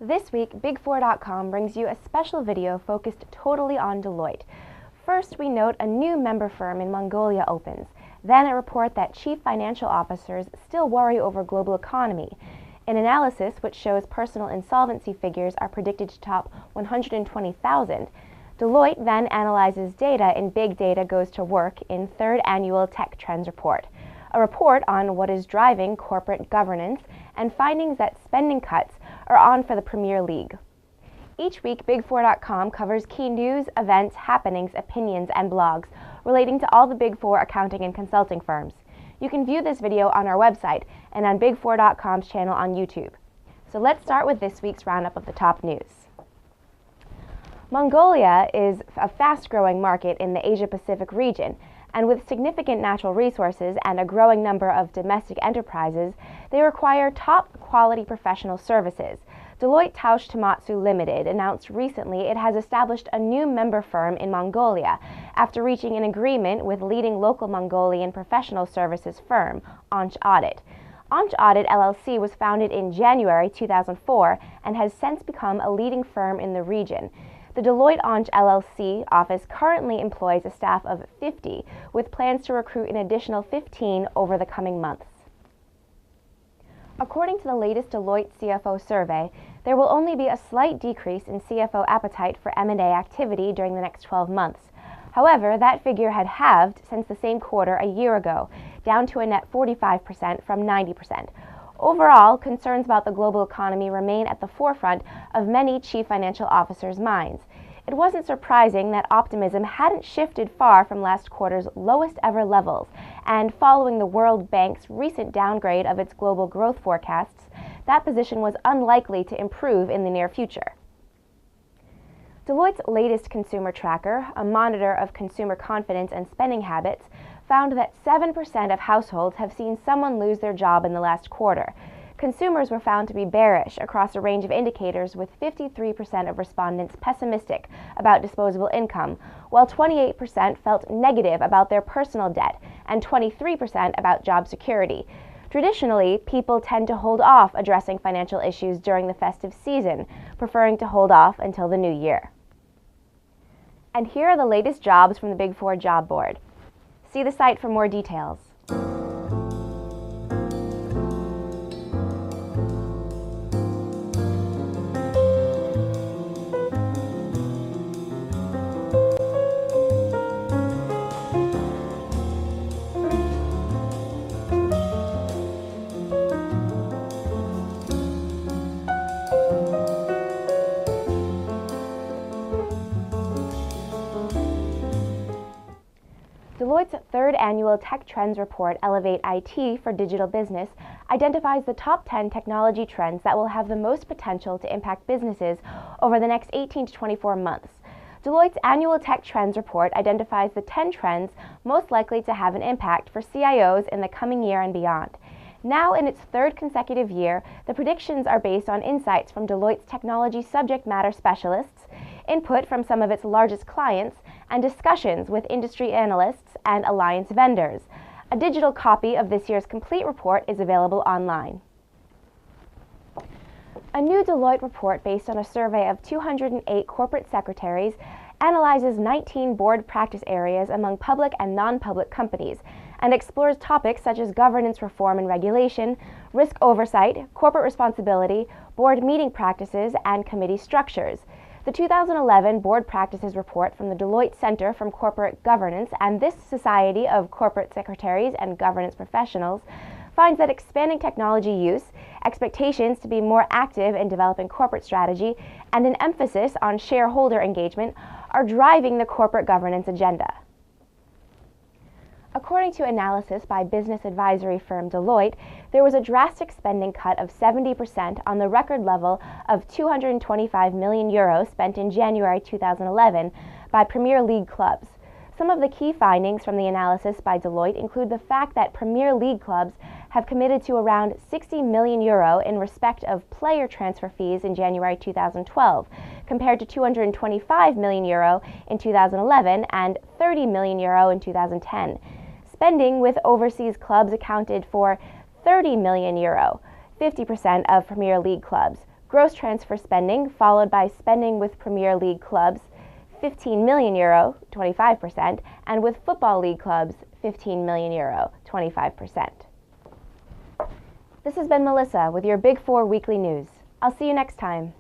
This week, Big4.com brings you a special video focused totally on Deloitte. First, we note a new member firm in Mongolia opens, then a report that chief financial officers still worry over global economy, an analysis which shows personal insolvency figures are predicted to top 120,000. Deloitte then analyzes data in Big Data Goes to Work in third annual Tech Trends report, a report on what is driving corporate governance and findings that spending cuts are on for the Premier League. Each week, Big4.com covers key news, events, happenings, opinions, and blogs relating to all the Big Four accounting and consulting firms. You can view this video on our website and on Big4.com's channel on YouTube. So let's start with this week's roundup of the top news. Mongolia is a fast-growing market in the Asia-Pacific region, and with significant natural resources and a growing number of domestic enterprises, they require top-quality professional services. Deloitte Tausch Tomatsu Limited announced recently it has established a new member firm in Mongolia after reaching an agreement with leading local Mongolian professional services firm, Onch Audit. Onch Audit LLC was founded in January 2004 and has since become a leading firm in the region. The Deloitte Onch LLC office currently employs a staff of 50, with plans to recruit an additional 15 over the coming months. According to the latest Deloitte CFO survey, there will only be a slight decrease in CFO appetite for M&A activity during the next 12 months. However, that figure had halved since the same quarter a year ago, down to a net 45% from 90%. Overall, concerns about the global economy remain at the forefront of many chief financial officers' minds. It wasn't surprising that optimism hadn't shifted far from last quarter's lowest ever levels, and following the World Bank's recent downgrade of its global growth forecasts, that position was unlikely to improve in the near future. Deloitte's latest consumer tracker, a monitor of consumer confidence and spending habits, found that 7% of households have seen someone lose their job in the last quarter. Consumers were found to be bearish across a range of indicators, with 53% of respondents pessimistic about disposable income, while 28% felt negative about their personal debt and 23% about job security. Traditionally, people tend to hold off addressing financial issues during the festive season, preferring to hold off until the new year. And here are the latest jobs from the Big Four job board. See the site for more details. Deloitte's third annual Tech Trends report, Elevate IT for Digital Business, identifies the top 10 technology trends that will have the most potential to impact businesses over the next 18 to 24 months. Deloitte's annual Tech Trends report identifies the 10 trends most likely to have an impact for CIOs in the coming year and beyond. Now in its third consecutive year, the predictions are based on insights from Deloitte's technology subject matter specialists, input from some of its largest clients, and discussions with industry analysts and alliance vendors. A digital copy of this year's complete report is available online. A new Deloitte report based on a survey of 208 corporate secretaries analyzes 19 board practice areas among public and non-public companies and explores topics such as governance reform and regulation, risk oversight, corporate responsibility, board meeting practices, and committee structures. The 2011 Board Practices Report from the Deloitte Center for Corporate Governance and this Society of Corporate Secretaries and Governance Professionals finds that expanding technology use, expectations to be more active in developing corporate strategy, and an emphasis on shareholder engagement are driving the corporate governance agenda. According to analysis by business advisory firm Deloitte, there was a drastic spending cut of 70% on the record level of €225 million spent in January 2011 by Premier League clubs. Some of the key findings from the analysis by Deloitte include the fact that Premier League clubs have committed to around €60 million in respect of player transfer fees in January 2012, compared to €225 million in 2011 and €30 million in 2010. Spending with overseas clubs accounted for €30 million, 50% of Premier League clubs. Gross transfer spending, followed by spending with Premier League clubs, €15 million, 25%, and with Football League clubs, €15 million, 25%. This has been Melissa with your Big Four Weekly News. I'll see you next time.